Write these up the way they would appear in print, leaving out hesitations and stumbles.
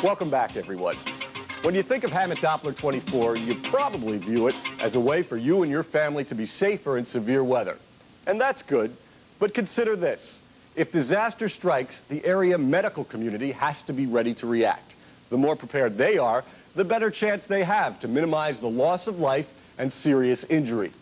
Welcome back, everyone. When you think of Hamot Doppler 24, you probably view it as a way for you and your family to be safer in severe weather. And that's good, but consider this. If disaster strikes, the area medical community has to be ready to react. The more prepared they are, the better chance they have to minimize the loss of life and serious injury.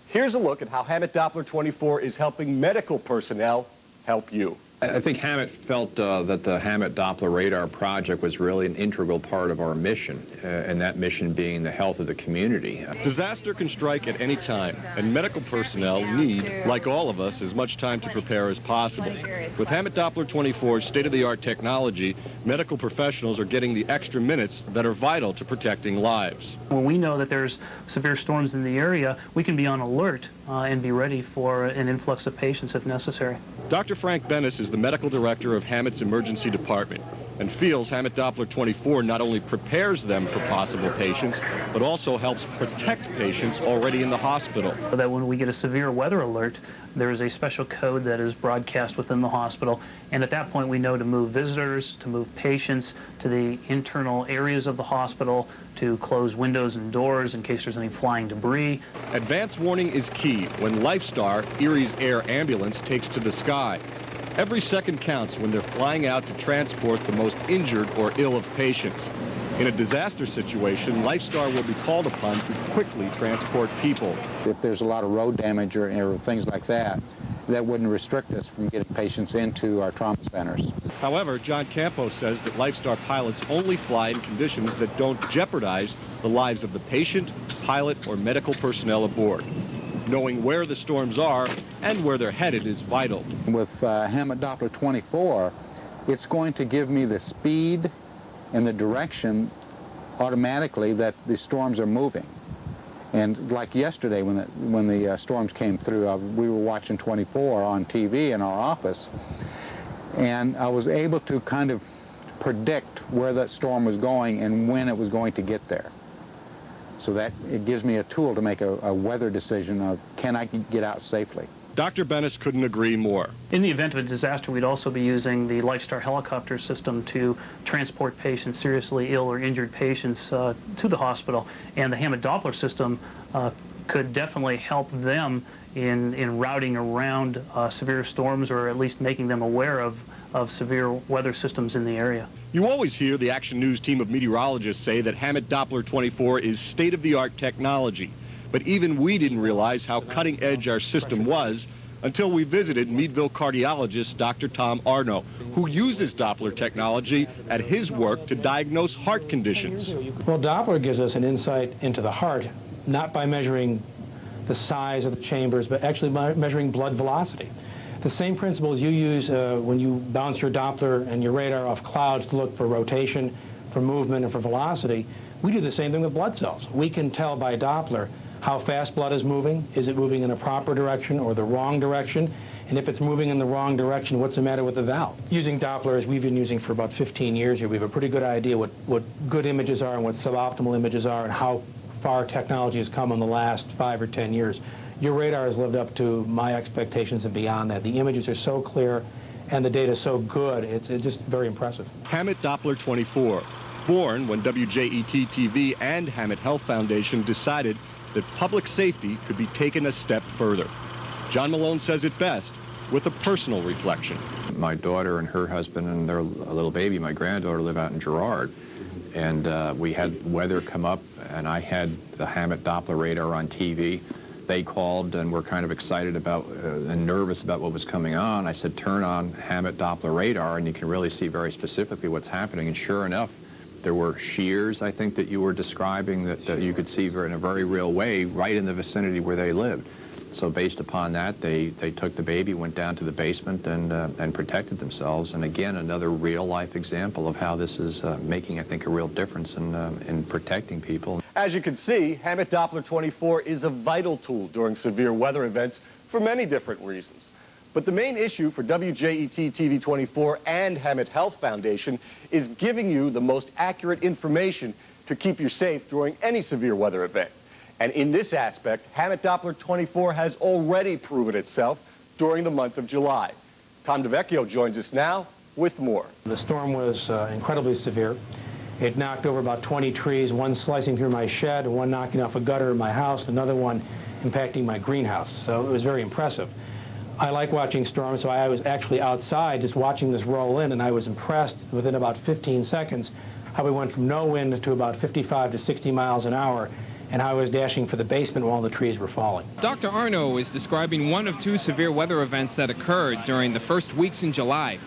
Here's a look at how Hamot Doppler 24 is helping medical personnel help you. I think Hamot felt that the Hamot Doppler radar project was really an integral part of our mission, and that mission being the health of the community. Disaster can strike at any time, and medical personnel need, like all of us, as much time to prepare as possible. With Hamot Doppler 24's state-of-the-art technology, medical professionals are getting the extra minutes that are vital to protecting lives. When we know that there's severe storms in the area, we can be on alert and be ready for an influx of patients if necessary. Dr. Frank Bennis is the medical director of Hamot's emergency department and feels Hamot Doppler 24 not only prepares them for possible patients, but also helps protect patients already in the hospital. So that when we get a severe weather alert, there is a special code that is broadcast within the hospital, and at that point we know to move visitors, to move patients to the internal areas of the hospital, to close windows and doors in case there's any flying debris. Advance warning is key when Lifestar, Erie's air ambulance, takes to the sky. Every second counts when they're flying out to transport the most injured or ill of patients. In a disaster situation, Lifestar will be called upon to quickly transport people. If there's a lot of road damage or things like that, that wouldn't restrict us from getting patients into our trauma centers. However, John Campos says that Lifestar pilots only fly in conditions that don't jeopardize the lives of the patient, pilot, or medical personnel aboard. Knowing where the storms are and where they're headed is vital. With Hamot Doppler 24, it's going to give me the speed and the direction automatically that the storms are moving. And like yesterday when the storms came through, we were watching 24 on TV in our office, and I was able to kind of predict where that storm was going and when it was going to get there. So that it gives me a tool to make a weather decision of, can I get out safely? Dr. Bennis couldn't agree more. In the event of a disaster, we'd also be using the Lifestar helicopter system to transport patients, seriously ill or injured patients, to the hospital. And the Hamot Doppler system could definitely help them in routing around severe storms, or at least making them aware of severe weather systems in the area. You always hear the Action News team of meteorologists say that Hamot Doppler 24 is state-of-the-art technology. But even we didn't realize how cutting-edge our system was until we visited Meadville cardiologist Dr. Tom Arno, who uses Doppler technology at his work to diagnose heart conditions. Well, Doppler gives us an insight into the heart, not by measuring the size of the chambers, but actually by measuring blood velocity. The same principles you use when you bounce your Doppler and your radar off clouds to look for rotation, for movement, and for velocity, we do the same thing with blood cells. We can tell by Doppler how fast blood is moving. Is it moving in a proper direction or the wrong direction? And if it's moving in the wrong direction, what's the matter with the valve? Using Doppler, as we've been using for about 15 years here, we have a pretty good idea what good images are and what suboptimal images are and how far technology has come in the last 5 or 10 years. Your radar has lived up to my expectations and beyond that. The images are so clear and the data is so good, it's just very impressive. Hamot Doppler 24, born when WJET TV and Hamot Health Foundation decided that public safety could be taken a step further. John Malone says it best with a personal reflection. My daughter and her husband and their little baby, my granddaughter, live out in Girard. And we had weather come up, and I had the Hamot Doppler radar on TV. They called and were kind of excited about and nervous about what was coming on. I said, turn on Hamot Doppler radar, and you can really see very specifically what's happening. And sure enough, there were shears, I think, that you were describing that you could see in a very real way right in the vicinity where they lived. So based upon that, they took the baby, went down to the basement, and protected themselves. And again, another real-life example of how this is making, I think, a real difference in protecting people. As you can see, Hamot Doppler 24 is a vital tool during severe weather events for many different reasons. But the main issue for WJET TV 24 and Hamot Health Foundation is giving you the most accurate information to keep you safe during any severe weather event. And in this aspect, Hamot Doppler 24 has already proven itself during the month of July. Tom DeVecchio joins us now with more. The storm was incredibly severe. It knocked over about 20 trees, one slicing through my shed, one knocking off a gutter in my house, another one impacting my greenhouse. So it was very impressive. I like watching storms, so I was actually outside just watching this roll in, and I was impressed within about 15 seconds how we went from no wind to about 55 to 60 miles an hour, and how I was dashing for the basement while the trees were falling. Dr. Arno is describing one of two severe weather events that occurred during the first weeks in July.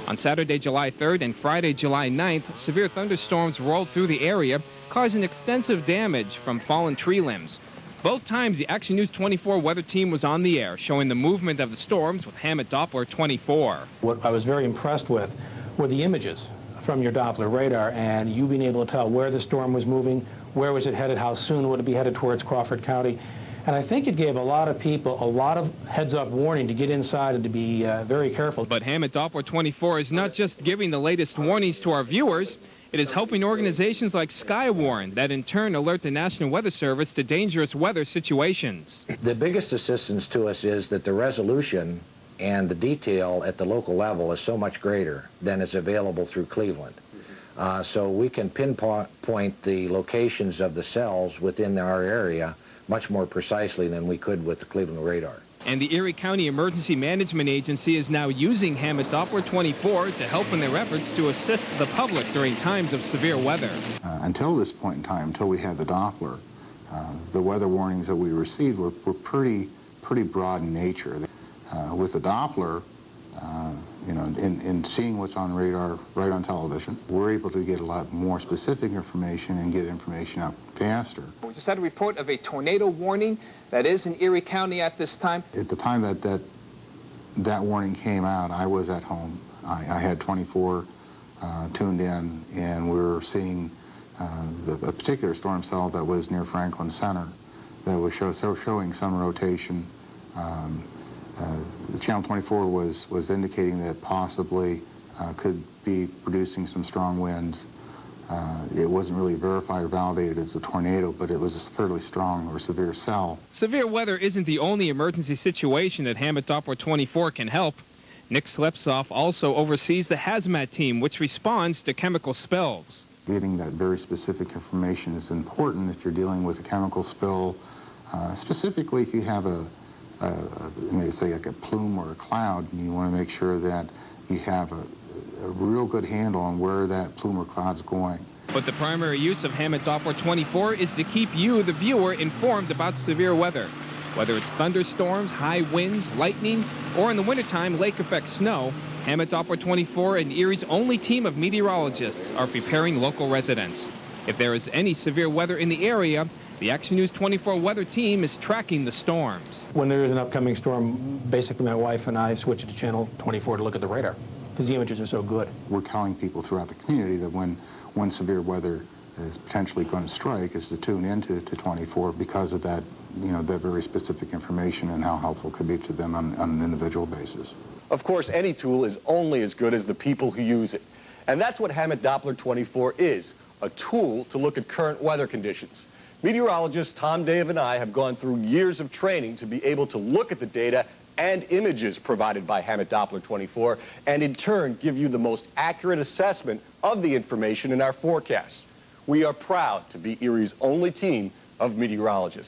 On Saturday, July 3rd and Friday, July 9th, severe thunderstorms rolled through the area, causing extensive damage from fallen tree limbs. Both times, the Action News 24 weather team was on the air, showing the movement of the storms with Hamot Doppler 24. What I was very impressed with were the images from your Doppler radar, and you being able to tell where the storm was moving, where was it headed, how soon would it be headed towards Crawford County. And I think it gave a lot of people a lot of heads-up warning to get inside and to be very careful. But Hamot Doppler 24 is not just giving the latest warnings to our viewers. It is helping organizations like Skywarn that in turn alert the National Weather Service to dangerous weather situations. The biggest assistance to us is that the resolution and the detail at the local level is so much greater than is available through Cleveland. So we can pinpoint the locations of the cells within our area much more precisely than we could with the Cleveland radar. And the Erie County Emergency Management Agency is now using Hamot Doppler 24 to help in their efforts to assist the public during times of severe weather. Until this point in time, until we had the Doppler, the weather warnings that we received were pretty broad in nature. With the Doppler, you know, in seeing what's on radar right on television, we're able to get a lot more specific information and get information out faster. We just had a report of a tornado warning that is in Erie County at this time. At the time that warning came out, I was at home. I had 24 tuned in, and we were seeing a particular storm cell that was near Franklin Center that was showing some rotation. The Channel 24 was indicating that possibly could be producing some strong winds. It wasn't really verified or validated as a tornado, but it was a fairly strong or severe cell. Severe weather isn't the only emergency situation that Hamot Doppler 24 can help. Nick Slepsoff also oversees the hazmat team, which responds to chemical spills. Getting that very specific information is important if you're dealing with a chemical spill, specifically if you have say like a plume or a cloud, and you want to make sure that you have a real good handle on where that plume or cloud's going. But the primary use of Hamot Doppler 24 is to keep you, the viewer, informed about severe weather. Whether it's thunderstorms, high winds, lightning, or in the wintertime, lake effect snow, Hamot Doppler 24 and Erie's only team of meteorologists are preparing local residents. If there is any severe weather in the area, the Action News 24 weather team is tracking the storms. When there is an upcoming storm, basically my wife and I switch it to Channel 24 to look at the radar, because the images are so good. We're telling people throughout the community that when severe weather is potentially going to strike is to tune into 24 because of that, you know, that very specific information and how helpful it could be to them on an individual basis. Of course, any tool is only as good as the people who use it. And that's what Hamot Doppler 24 is, a tool to look at current weather conditions. Meteorologist Tom Dave and I have gone through years of training to be able to look at the data and images provided by Hamot Doppler 24 and in turn give you the most accurate assessment of the information in our forecasts. We are proud to be Erie's only team of meteorologists.